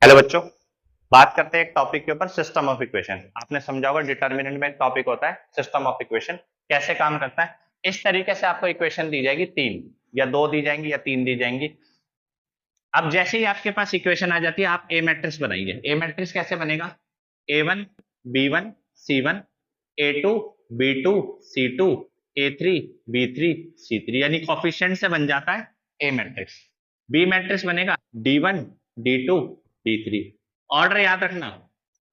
Hello बच्चों, बात करते हैं एक टॉपिक के ऊपर, सिस्टम ऑफ इक्वेशन। आपने समझा होगा डिटर्मिनेंट में एक टॉपिक होता है सिस्टम ऑफ इक्वेशन, कैसे काम करता है। इस तरीके से आपको इक्वेशन दी जाएगी, तीन या दो दी जाएंगी या तीन दी जाएंगी। अब जैसे ही आपके पास इक्वेशन आ जाती है, आप ए मैट्रिक्स बनाइए। ए मैट्रिक्स कैसे बनेगा? A1 B1 C1 A2 B2 C2 A3 B3 C3, यानी कोफिशिएंट से बन जाता है ए मैट्रिक्स। बी मैट्रिक्स बनेगा D1 D2 D3। ऑर्डर याद रखना,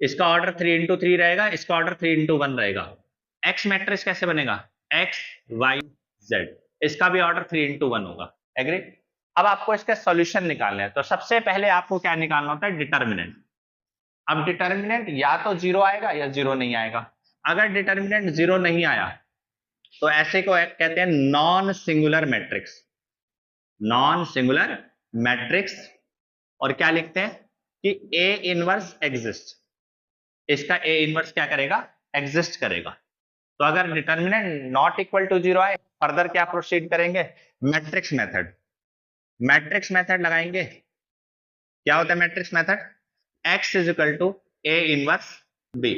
इसका ऑर्डर 3 into 3 रहेगा, इसका ऑर्डर 3 into 1 रहेगा। एक्स मैट्रिक्स कैसे बनेगा? X Y Z, इसका भी ऑर्डर 3 into 1 होगा। एग्री? अब आपको इसके सॉल्यूशन निकालने हैं, तो सबसे पहले आपको क्या निकालना होता है? डिटर्मिनेंट। अब डिटर्मिनेंट या तो जीरो आएगा या जीरो नहीं आएगा। अगर डिटर्मिनेंट जीरो नहीं आया तो ऐसे को कहते हैं non singular matrix. Non singular matrix. और क्या लिखते हैं कि ए इनवर्स एग्जिस्ट। इसका ए इनवर्स क्या करेगा? एग्जिस्ट करेगा। तो अगर determinant not equal to zero आए, फर्दर क्या प्रोसीड करेंगे? Matrix method. मैट्रिक्स मेथड लगाएंगे। क्या होता है matrix method? x is equal to A inverse b,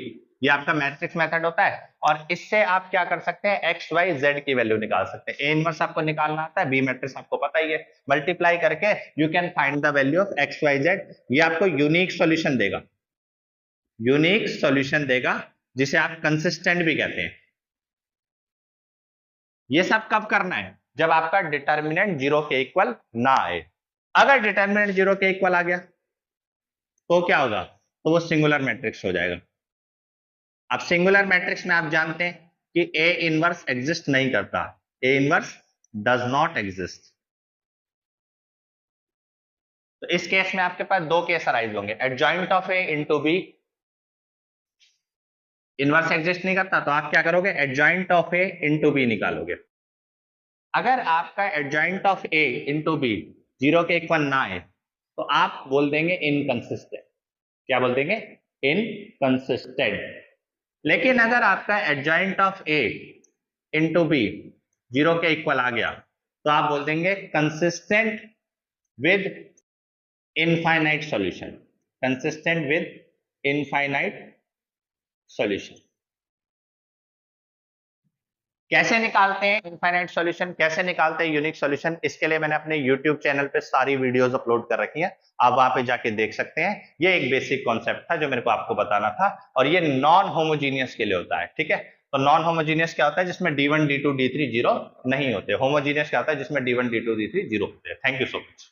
ये आपका मैट्रिक्स मेथड होता है। और इससे आप क्या कर सकते हैं? x y z की वैल्यू निकाल सकते हैं। ए इनवर्स आपको निकालना आता है, b मैट्रिक्स आपको पता ही है। मल्टीप्लाई करके you can find the value of x y z। ये आपको यूनिक सॉल्यूशन देगा। यूनिक सॉल्यूशन देगा जिसे आप कंसिस्टेंट भी कहते हैं। ये सब कब करना है? जब आपका डिटर्मिनेंट जीरो के इक्वल ना आए। अगर डिटर्मिनेंट जीरो के इक्वल आ गया तो क्या होगा? तो वो सिंगुलर मैट्रिक्स हो जाएगा। अब सिंगुलर मैट्रिक्स में आप जानते हैं कि ए इनवर्स एग्जिस्ट नहीं करता। A inverse does not exist. तो इस केस में आपके पास दो केस अराइज होंगे, adjoint of A into B. Inverse exist नहीं करता तो आप क्या करोगे? Adjoint of A into B निकालोगे। अगर आपका adjoint of A into B zero के इक्वल ना आए तो आप बोल देंगे इनकंसिस्टेंट। क्या बोल देंगे? इनकंसिस्टेंट। लेकिन अगर आपका adjoint of A into B zero के इक्वल आ गया तो आप बोल देंगे consistent with infinite solution. Consistent with infinite solution. कैसे निकालते हैं इनफाइनाइट सॉल्यूशन, कैसे निकालते हैं यूनिक सॉल्यूशन? इसके लिए मैंने अपने YouTube चैनल पे सारी वीडियोस अपलोड कर रखी हैं, आप वहां पे जाके देख सकते हैं। ये एक बेसिक कॉन्सेप्ट था जो मेरे को आपको बताना था, और ये नॉन होमोजीनियस के लिए होता है। ठीक है, तो नॉन होमोजीनियस क्या होता है? जिसमें D1 D2 D3 जीरो नहीं होते। होमोजीनियस क्या होता है? जिसमें D1 D2 D3 जीरो होते हैं। Thank you so much.